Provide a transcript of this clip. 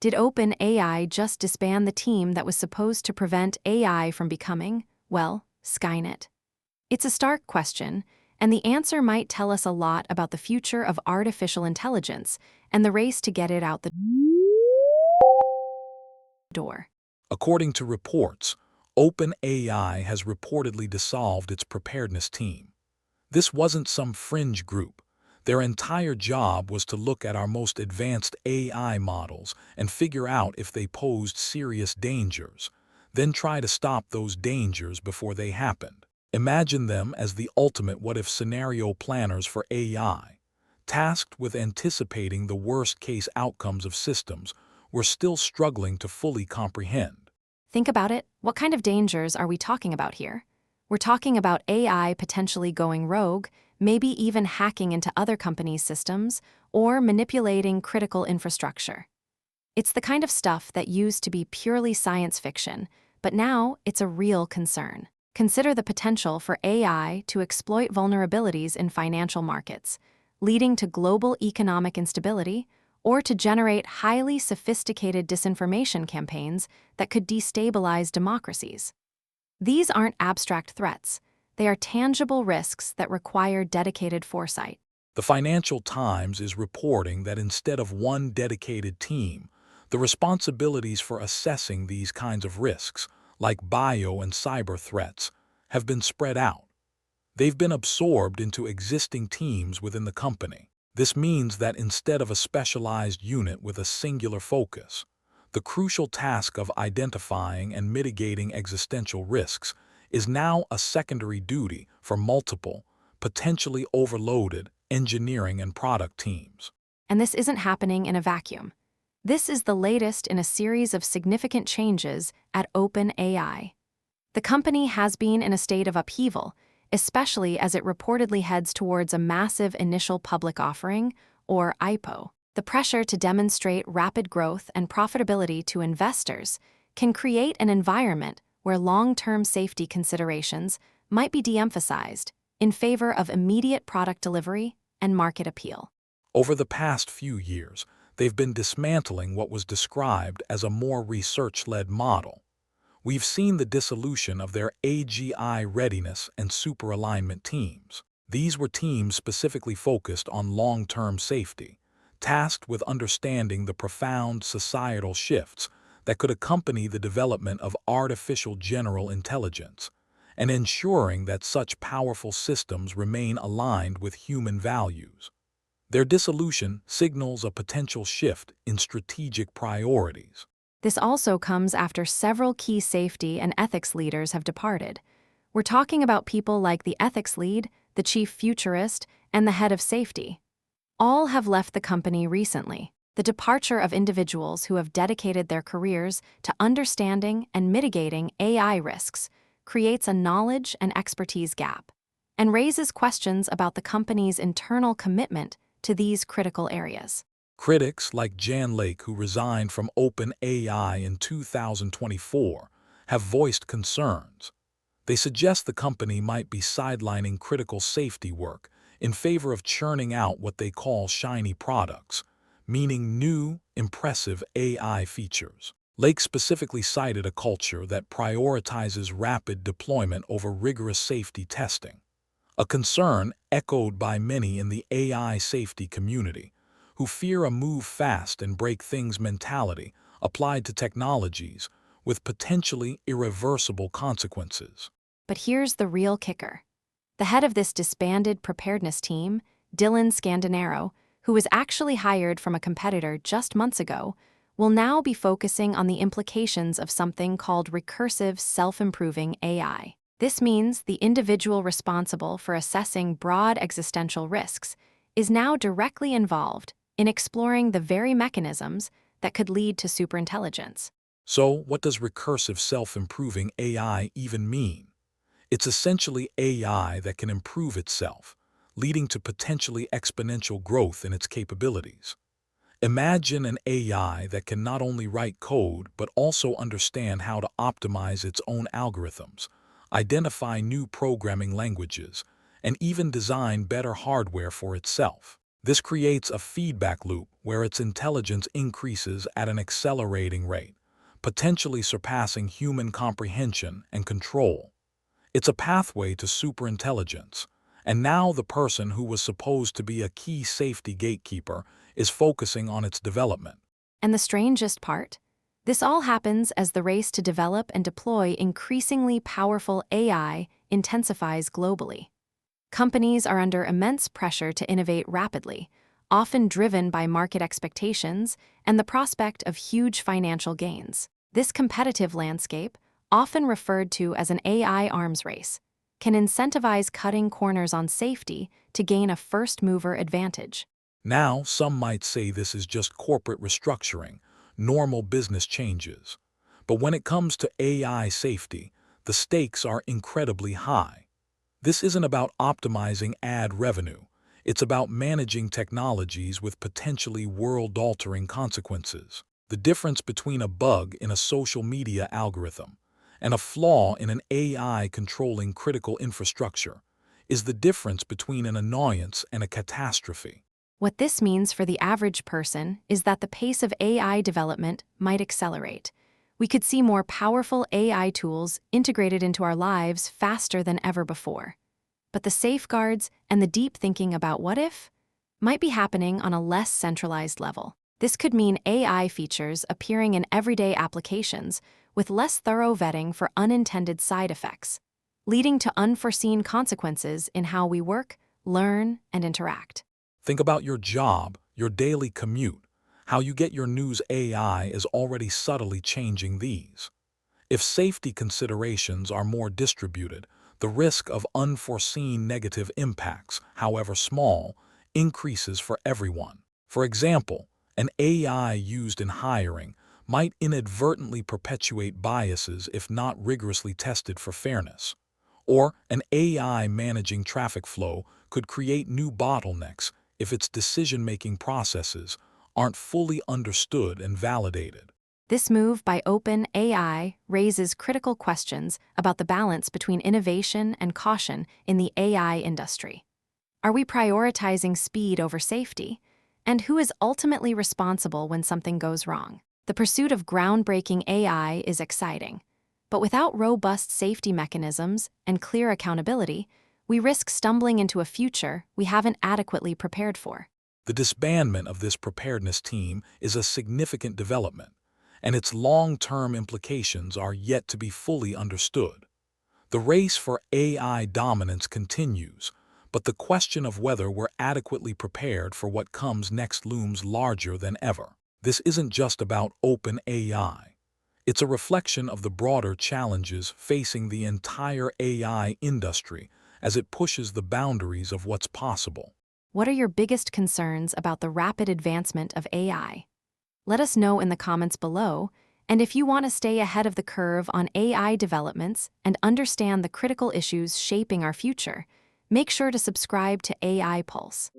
Did OpenAI just disband the team that was supposed to prevent AI from becoming, well, Skynet? It's a stark question, and the answer might tell us a lot about the future of artificial intelligence and the race to get it out the door. According to reports, OpenAI has reportedly dissolved its preparedness team. This wasn't some fringe group. Their entire job was to look at our most advanced AI models and figure out if they posed serious dangers, then try to stop those dangers before they happened. Imagine them as the ultimate what-if scenario planners for AI, tasked with anticipating the worst-case outcomes of systems we're still struggling to fully comprehend. Think about it. What kind of dangers are we talking about here? We're talking about AI potentially going rogue, maybe even hacking into other companies' systems, or manipulating critical infrastructure. It's the kind of stuff that used to be purely science fiction, but now it's a real concern. Consider the potential for AI to exploit vulnerabilities in financial markets, leading to global economic instability, or to generate highly sophisticated disinformation campaigns that could destabilize democracies. These aren't abstract threats. They are tangible risks that require dedicated foresight. The Financial Times is reporting that instead of one dedicated team, the responsibilities for assessing these kinds of risks, like bio and cyber threats, have been spread out. They've been absorbed into existing teams within the company. This means that instead of a specialized unit with a singular focus, the crucial task of identifying and mitigating existential risks is now a secondary duty for multiple, potentially overloaded engineering and product teams. And this isn't happening in a vacuum. This is the latest in a series of significant changes at OpenAI. The company has been in a state of upheaval, especially as it reportedly heads towards a massive initial public offering, or IPO. The pressure to demonstrate rapid growth and profitability to investors can create an environment where long-term safety considerations might be de-emphasized in favor of immediate product delivery and market appeal. Over the past few years, they've been dismantling what was described as a more research-led model. We've seen the dissolution of their AGI readiness and superalignment teams. These were teams specifically focused on long-term safety, tasked with understanding the profound societal shifts that could accompany the development of artificial general intelligence, and ensuring that such powerful systems remain aligned with human values. Their dissolution signals a potential shift in strategic priorities. This also comes after several key safety and ethics leaders have departed. We're talking about people like the ethics lead, the chief futurist, and the head of safety. All have left the company recently. The departure of individuals who have dedicated their careers to understanding and mitigating AI risks creates a knowledge and expertise gap and raises questions about the company's internal commitment to these critical areas. Critics like Jan Lake, who resigned from OpenAI in 2024, have voiced concerns. They suggest the company might be sidelining critical safety work in favor of churning out what they call shiny products, meaning new, impressive AI features. Lake specifically cited a culture that prioritizes rapid deployment over rigorous safety testing, a concern echoed by many in the AI safety community, who fear a move fast and break things mentality applied to technologies with potentially irreversible consequences. But here's the real kicker. The head of this disbanded preparedness team, Dylan Scandinaro, who was actually hired from a competitor just months ago, will now be focusing on the implications of something called recursive self-improving AI. This means the individual responsible for assessing broad existential risks is now directly involved in exploring the very mechanisms that could lead to superintelligence. So, what does recursive self-improving AI even mean? It's essentially AI that can improve itself, leading to potentially exponential growth in its capabilities. Imagine an AI that can not only write code but also understand how to optimize its own algorithms, identify new programming languages, and even design better hardware for itself. This creates a feedback loop where its intelligence increases at an accelerating rate, potentially surpassing human comprehension and control. It's a pathway to superintelligence, and now the person who was supposed to be a key safety gatekeeper is focusing on its development. And the strangest part? This all happens as the race to develop and deploy increasingly powerful AI intensifies globally. Companies are under immense pressure to innovate rapidly, often driven by market expectations and the prospect of huge financial gains. This competitive landscape, often referred to as an AI arms race, can incentivize cutting corners on safety to gain a first-mover advantage. Now, some might say this is just corporate restructuring, normal business changes. But when it comes to AI safety, the stakes are incredibly high. This isn't about optimizing ad revenue. It's about managing technologies with potentially world-altering consequences. The difference between a bug in a social media algorithm and a flaw in an AI controlling critical infrastructure is the difference between an annoyance and a catastrophe. What this means for the average person is that the pace of AI development might accelerate. We could see more powerful AI tools integrated into our lives faster than ever before. But the safeguards and the deep thinking about what if might be happening on a less centralized level. This could mean AI features appearing in everyday applications with less thorough vetting for unintended side effects, leading to unforeseen consequences in how we work, learn, and interact. Think about your job, your daily commute. How you get your news. AI is already subtly changing these. If safety considerations are more distributed, the risk of unforeseen negative impacts, however small, increases for everyone. For example, an AI used in hiring might inadvertently perpetuate biases if not rigorously tested for fairness. Or an AI managing traffic flow could create new bottlenecks if its decision-making processes aren't fully understood and validated. This move by OpenAI raises critical questions about the balance between innovation and caution in the AI industry. Are we prioritizing speed over safety? And who is ultimately responsible when something goes wrong? The pursuit of groundbreaking AI is exciting, but without robust safety mechanisms and clear accountability, we risk stumbling into a future we haven't adequately prepared for. The disbandment of this preparedness team is a significant development, and its long-term implications are yet to be fully understood. The race for AI dominance continues, but the question of whether we're adequately prepared for what comes next looms larger than ever. This isn't just about OpenAI. It's a reflection of the broader challenges facing the entire AI industry as it pushes the boundaries of what's possible. What are your biggest concerns about the rapid advancement of AI? Let us know in the comments below, and if you want to stay ahead of the curve on AI developments and understand the critical issues shaping our future, make sure to subscribe to AI Pulse.